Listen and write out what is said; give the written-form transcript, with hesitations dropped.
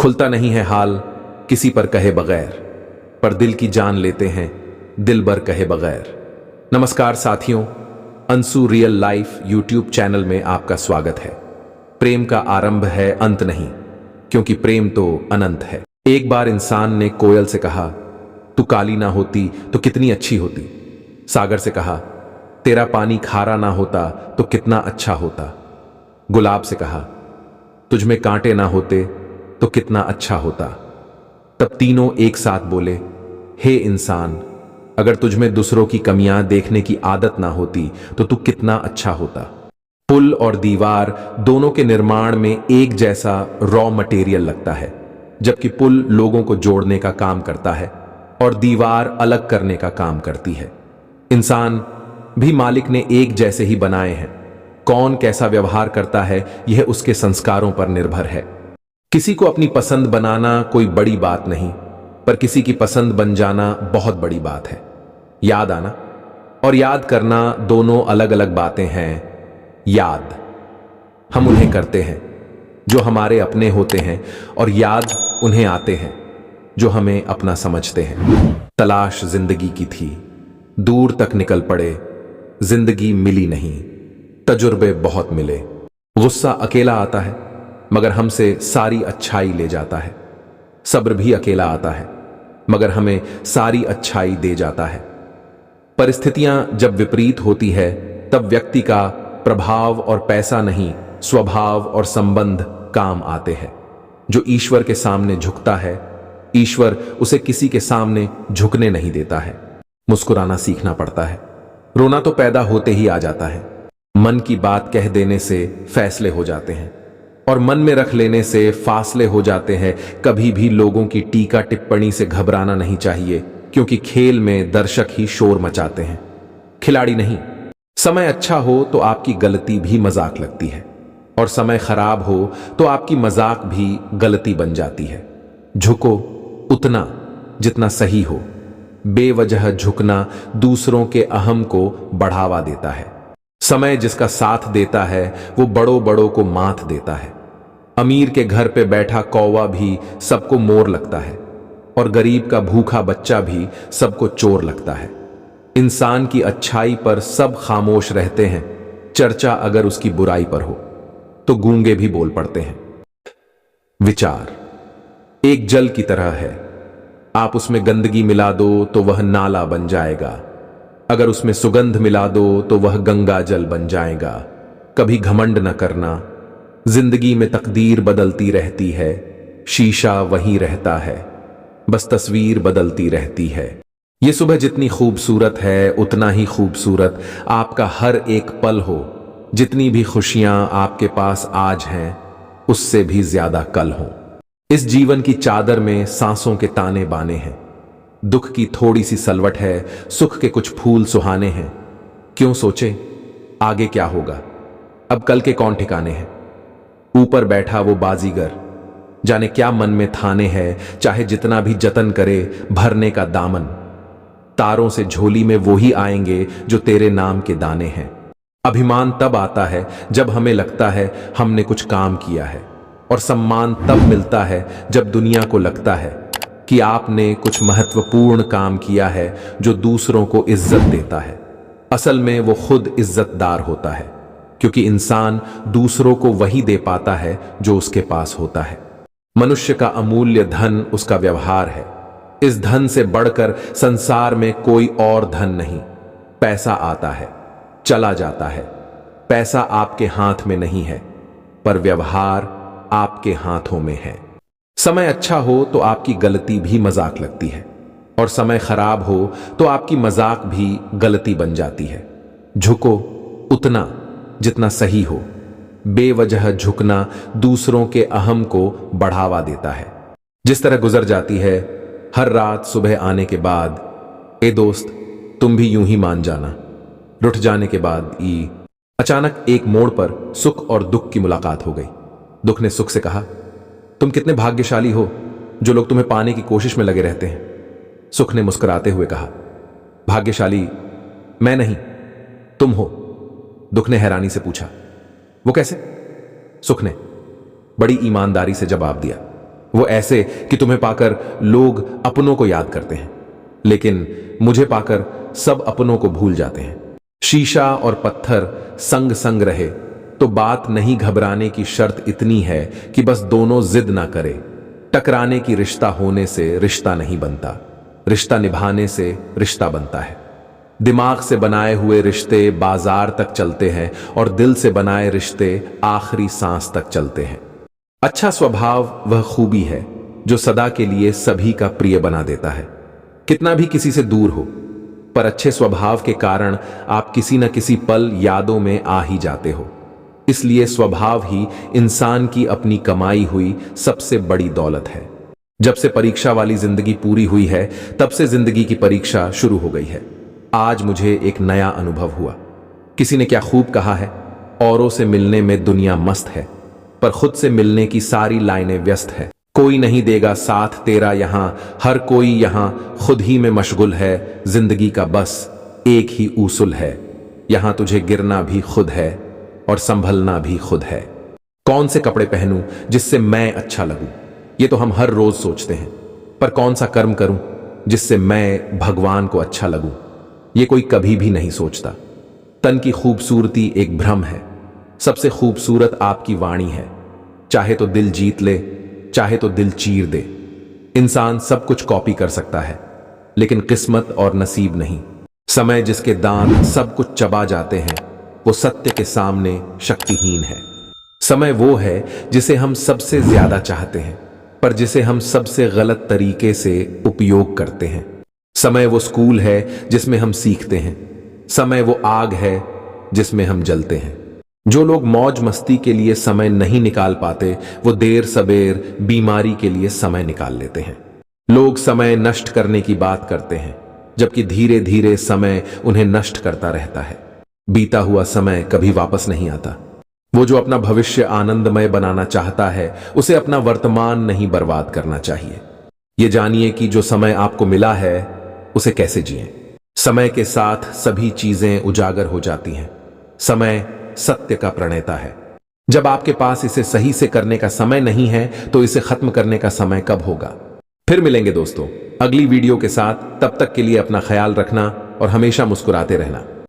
खुलता नहीं है हाल किसी पर कहे बगैर, पर दिल की जान लेते हैं दिल भर कहे बगैर। नमस्कार साथियों, Anshu real life YouTube channel में आपका स्वागत है। प्रेम का आरंभ है, अंत नहीं, क्योंकि प्रेम तो अनंत है। एक बार इंसान ने कोयल से कहा, तू काली ना होती तो कितनी अच्छी होती। सागर से कहा, तेरा पानी खारा ना होता तो कितना अच्छा होता। गुलाब से कहा, तुझ में कांटे ना होते तो कितना अच्छा होता। तब तीनों एक साथ बोले, हे इंसान, अगर तुझ में दूसरों की कमियां देखने की आदत ना होती तो तू कितना अच्छा होता। पुल और दीवार दोनों के निर्माण में एक जैसा रॉ मटेरियल लगता है, जबकि पुल लोगों को जोड़ने का काम करता है और दीवार अलग करने का काम करती है। इंसान भी मालिक ने एक जैसे ही बनाए हैं। कौन कैसा व्यवहार करता है यह उसके संस्कारों पर निर्भर है। किसी को अपनी पसंद बनाना कोई बड़ी बात नहीं, पर किसी की पसंद बन जाना बहुत बड़ी बात है। याद आना और याद करना दोनों अलग अलग बातें हैं। याद हम उन्हें करते हैं जो हमारे अपने होते हैं, और याद उन्हें आते हैं जो हमें अपना समझते हैं। तलाश जिंदगी की थी, दूर तक निकल पड़े, जिंदगी मिली नहीं। तजुर्बे बहुत मिले। गुस्सा अकेला आता है मगर हमसे सारी अच्छाई ले जाता है। सब्र भी अकेला आता है मगर हमें सारी अच्छाई दे जाता है। परिस्थितियां जब विपरीत होती है तब व्यक्ति का प्रभाव और पैसा नहीं, स्वभाव और संबंध काम आते हैं। जो ईश्वर के सामने झुकता है, ईश्वर उसे किसी के सामने झुकने नहीं देता है। मुस्कुराना सीखना पड़ता है, रोना तो पैदा होते ही आ जाता है। मन की बात कह देने से फैसले हो जाते हैं और मन में रख लेने से फासले हो जाते हैं। कभी भी लोगों की टीका टिप्पणी से घबराना नहीं चाहिए, क्योंकि खेल में दर्शक ही शोर मचाते हैं, खिलाड़ी नहीं। समय अच्छा हो तो आपकी गलती भी मजाक लगती है, और समय खराब हो तो आपकी मजाक भी गलती बन जाती है। झुको उतना जितना सही हो। बेवजह झुकना दूसरों के अहम को बढ़ावा देता है। समय जिसका साथ देता है वो बड़ों बड़ों को मात देता है। अमीर के घर पे बैठा कौवा भी सबको मोर लगता है, और गरीब का भूखा बच्चा भी सबको चोर लगता है। इंसान की अच्छाई पर सब खामोश रहते हैं, चर्चा अगर उसकी बुराई पर हो तो गूंगे भी बोल पड़ते हैं। विचार एक जल की तरह है, आप उसमें गंदगी मिला दो तो वह नाला बन जाएगा, अगर उसमें सुगंध मिला दो तो वह गंगा जल बन जाएगा। कभी घमंड न करना, जिंदगी में तकदीर बदलती रहती है, शीशा वहीं रहता है, बस तस्वीर बदलती रहती है। ये सुबह जितनी खूबसूरत है उतना ही खूबसूरत आपका हर एक पल हो। जितनी भी खुशियां आपके पास आज हैं उससे भी ज्यादा कल हो। इस जीवन की चादर में सांसों के ताने बाने हैं। दुख की थोड़ी सी सलवट है, सुख के कुछ फूल सुहाने हैं। क्यों सोचे आगे क्या होगा, अब कल के कौन ठिकाने हैं। ऊपर बैठा वो बाजीगर जाने क्या मन में थाने है, चाहे जितना भी जतन करे भरने का दामन। तारों से झोली में वो ही आएंगे जो तेरे नाम के दाने हैं। अभिमान तब आता है जब हमें लगता है हमने कुछ काम किया है, और सम्मान तब मिलता है जब दुनिया को लगता है कि आपने कुछ महत्वपूर्ण काम किया है जो दूसरों को इज्जत देता है। असल में वो खुद इज्जतदार होता है, क्योंकि इंसान दूसरों को वही दे पाता है जो उसके पास होता है। मनुष्य का अमूल्य धन उसका व्यवहार है। इस धन से बढ़कर संसार में कोई और धन नहीं। पैसा आता है, चला जाता है। पैसा आपके हाथ में नहीं है, पर व्यवहार आपके हाथों में है। समय अच्छा हो तो आपकी गलती भी मजाक लगती है, और समय खराब हो तो आपकी मजाक भी गलती बन जाती है। झुको उतना जितना सही हो। बेवजह झुकना दूसरों के अहम को बढ़ावा देता है। जिस तरह गुजर जाती है हर रात सुबह आने के बाद, ए दोस्त तुम भी यूं ही मान जाना। रुठ जाने के बाद अचानक एक मोड़ पर सुख और दुख की मुलाकात हो गई। दुख ने सुख से कहा, तुम कितने भाग्यशाली हो जो लोग तुम्हें पाने की कोशिश में लगे रहते हैं। सुख ने मुस्कुराते हुए कहा, भाग्यशाली मैं नहीं तुम हो। दुख ने हैरानी से पूछा, वो कैसे? सुख ने बड़ी ईमानदारी से जवाब दिया, वो ऐसे कि तुम्हें पाकर लोग अपनों को याद करते हैं, लेकिन मुझे पाकर सब अपनों को भूल जाते हैं। शीशा और पत्थर संग संग रहे तो बात नहीं घबराने की शर्त इतनी है कि बस दोनों जिद ना करे। टकराने की रिश्ता होने से रिश्ता नहीं बनता, रिश्ता निभाने से रिश्ता बनता है। दिमाग से बनाए हुए रिश्ते बाजार तक चलते हैं और दिल से बनाए रिश्ते आखिरी सांस तक चलते हैं। अच्छा स्वभाव वह खूबी है जो सदा के लिए सभी का प्रिय बना देता है, कितना भी किसी से दूर हो, पर अच्छे स्वभाव के कारण आप किसी न किसी पल यादों में आ ही जाते हो। इसलिए स्वभाव ही इंसान की अपनी कमाई हुई सबसे बड़ी दौलत है। जब से परीक्षा वाली जिंदगी पूरी हुई है, तब से जिंदगी की परीक्षा शुरू हो गई है। आज मुझे एक नया अनुभव हुआ। किसी ने क्या खूब कहा है, औरों से मिलने में दुनिया मस्त है, पर खुद से मिलने की सारी लाइनें व्यस्त है। कोई नहीं देगा साथ तेरा यहां, हर कोई यहां खुद ही में मशगुल है। जिंदगी का बस एक ही उसूल है, यहां तुझे गिरना भी खुद है और संभलना भी खुद है। कौन से कपड़े पहनूं जिससे मैं अच्छा लगूं, ये तो हम हर रोज सोचते हैं, पर कौन सा कर्म करूं जिससे मैं भगवान को अच्छा लगूं, ये कोई कभी भी नहीं सोचता। तन की खूबसूरती एक भ्रम है, सबसे खूबसूरत आपकी वाणी है। चाहे तो दिल जीत ले, चाहे तो दिल चीर दे। इंसान सब कुछ कॉपी कर सकता है, लेकिन किस्मत और नसीब नहीं। समय जिसके दांत सब कुछ चबा जाते हैं, वो सत्य के सामने शक्तिहीन है। समय वो है जिसे हम सबसे ज्यादा चाहते हैं, पर जिसे हम सबसे गलत तरीके से उपयोग करते हैं। समय वो स्कूल है जिसमें हम सीखते हैं, समय वो आग है जिसमें हम जलते हैं। जो लोग मौज मस्ती के लिए समय नहीं निकाल पाते, वो देर सवेर बीमारी के लिए समय निकाल लेते हैं। लोग समय नष्ट करने की बात करते हैं, जबकि धीरे धीरे समय उन्हें नष्ट करता रहता है। बीता हुआ समय कभी वापस नहीं आता। वो जो अपना भविष्य आनंदमय बनाना चाहता है, उसे अपना वर्तमान नहीं बर्बाद करना चाहिए। ये जानिए कि जो समय आपको मिला है, उसे कैसे जिएं। समय के साथ सभी चीजें उजागर हो जाती हैं। समय सत्य का प्रणेता है। जब आपके पास इसे सही से करने का समय नहीं है, तो इसे खत्म करने का समय कब होगा। फिर मिलेंगे दोस्तों अगली वीडियो के साथ। तब तक के लिए अपना ख्याल रखना और हमेशा मुस्कुराते रहना।